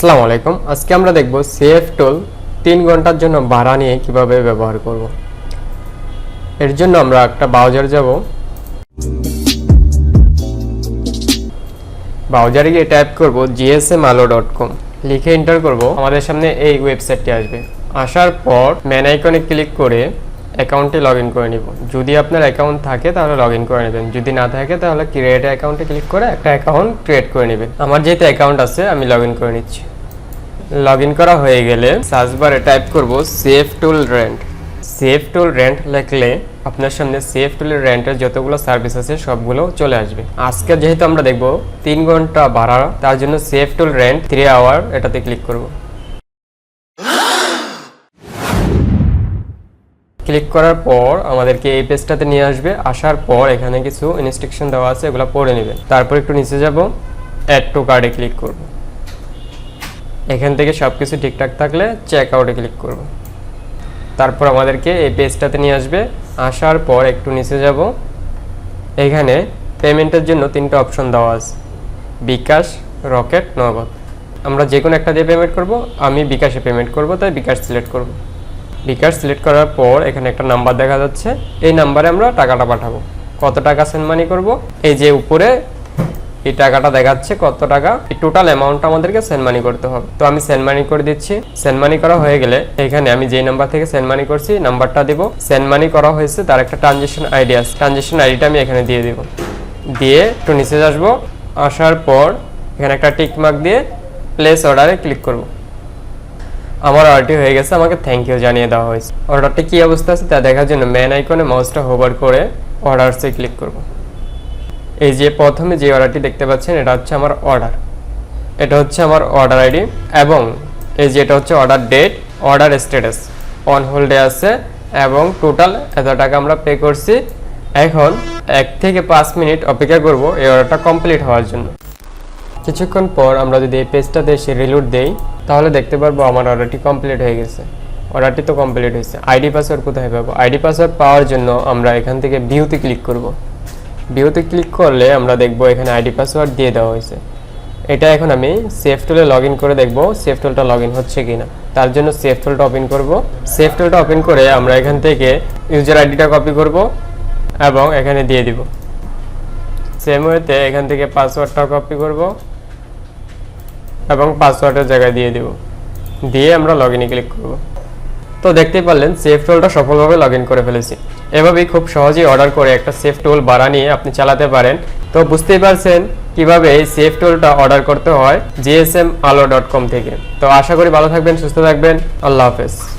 আসসালামু আলাইকুম। আজকে আমরা দেখব সেভ টুল 3 ঘন্টার জন্য ভাড়া নিয়ে কিভাবে ব্যবহার করব। এর জন্য আমরা একটা ব্রাউজার যাব। ব্রাউজারে গিয়ে টাইপ করব gsmalo.com, লিখে এন্টার করব। আমাদের সামনে এই ওয়েবসাইটটি আসবে। আসার পর মেন আইকনে ক্লিক করে অ্যাকাউন্টে লগইন করে নিব। যদি আপনার অ্যাকাউন্ট থাকে তাহলে লগইন করে নেবেন, যদি না থাকে তাহলে ক্রিয়েট অ্যাকাউন্টে ক্লিক করে একটা অ্যাকাউন্ট ক্রিয়েট করে নেবেন। আমার যেহেতু অ্যাকাউন্ট আছে আমি লগইন করে নিচ্ছি। লগইন করা হয়ে গেলে সার্চ বারে টাইপ করব সেভ টুল রেন্ট। সেভ টুল রেন্ট লিখলে আপনার সামনে সেভ টুলের রেন্টের যতগুলো সার্ভিস আছে সবগুলো চলে আসবে। আজকে যেহেতু আমরা দেখব 3 ঘন্টা ভাড়া, তার জন্য সেভ টুল রেন্ট 3 আওয়ার এটাতে ক্লিক করব। ক্লিক করার পর আমাদেরকে এই পেজটাতে নিয়ে আসবে। আসার পর এখানে কিছু ইনস্ট্রাকশন দেওয়া আছে, এগুলো পড়ে নেবেন। তারপর একটু নিচে যাব, অ্যাড টু কার্ডে ক্লিক করব। এখান থেকে সবকিছু ঠিকঠাক থাকলে চেক আউটে ক্লিক করব। তারপর আমাদেরকে এই পেজটাতে নিয়ে আসবে। আসার পর একটু নিচে যাব, এখানে পেমেন্টের জন্য 3টা অপশন দেওয়া আছে, বিকাশ, রকেট, নগদ। আমরা যে কোনো একটা দিয়ে পেমেন্ট করব। আমি বিকাশে পেমেন্ট করব, তাই বিকাশ সিলেক্ট করব। বিকাশ সিলেক্ট করার পর এখানে একটা নাম্বার দেখা যাচ্ছে, এই নাম্বারে আমরা টাকাটা পাঠাবো। কত টাকা সেন্ড মানি করব, এই যে উপরে এই টাকাটা দেখাচ্ছে কত টাকা, এই টোটাল অ্যামাউন্টটা আমাদেরকে সেন্ড মানি করতে হবে। তো আমি সেন্ড মানি করে দিচ্ছি। সেন্ড মানি করা হয়ে গেলে এখানে আমি যেই নাম্বার থেকে সেন্ড মানি করছি নাম্বারটা দিব। সেন্ড মানি করা হয়েছে তার একটা ট্রানজ্যাকশন আইডি আছে, ট্রানজ্যাকশন আইডিটা আমি এখানে দিয়ে দিব। দিয়ে একটু নিচে আসবো। আসার পর এখানে একটা টিক মার্ক দিয়ে প্লেস অর্ডারে ক্লিক করব। আমার অর্ডারটি হয়ে গেছে, আমাকে থ্যাংক ইউ জানিয়ে দেওয়া হয়েছে। অর্ডারটি কী অবস্থা আছে তা দেখার জন্য মেন আইকনে মাউসটা হোভার করে অর্ডারসে ক্লিক করব। এই যে প্রথমে যে অর্ডারটি দেখতে পাচ্ছেন এটা হচ্ছে আমার অর্ডার, এটা হচ্ছে আমার অর্ডার আইডি, এবং এই যে এটা হচ্ছে order date, order status on হোল্ডে আছে, এবং টোটাল এত টাকা আমরা পে করছি। এখন 1 থেকে 5 মিনিট অপেক্ষা করব এই অর্ডারটা কমপ্লিট হওয়ার জন্য। কিছুক্ষণ পর আমরা যদি এই পেজটাতে এসে রিলোড দেই তাহলে দেখতে পারবো আমার অর্ডারটি কমপ্লিট হয়ে গেছে। অর্ডারটি তো কমপ্লিট হয়েছে। আইডি পাসওয়ার্ড কোথায় পাবো? আইডি পাসওয়ার্ড পাওয়ার জন্য আমরা এখান থেকে ভিউতে ক্লিক করব। ভিউতে ক্লিক করলে আমরা দেখব এখানে আইডি পাসওয়ার্ড দিয়ে দেওয়া হয়েছে। এটা এখন আমি সেভ টুলে লগইন করে দেখব সেভ টুলটা লগইন হচ্ছে কিনা। তার জন্য সেভ টুলটা ওপেন করব। সেভ টুলটা ওপেন করে আমরা এখান থেকে ইউজার আইডিটা কপি করব এবং এখানে দিয়ে দিব। সেম ওয়েতে এখান থেকে পাসওয়ার্ডটা কপি করব এবং পাসওয়ার্ডের জায়গায় দিয়ে দিব। দিয়ে আমরা লগইনে ক্লিক করব। তো দেখতেই পারলেন সেভ টুলটা সফলভাবে লগইন করে ফেলেছি। এভাবেই খুব সহজেই অর্ডার করে একটা সেভ টুল ভাড়া নিয়ে আপনি চালাতে পারেন। তো বুঝতেই পারছেন কিভাবে এই সেভ টুলটা অর্ডার করতে হয় gsmalo.com থেকে। তো আশা করি ভালো থাকবেন, সুস্থ থাকবেন। আল্লাহ হাফেজ।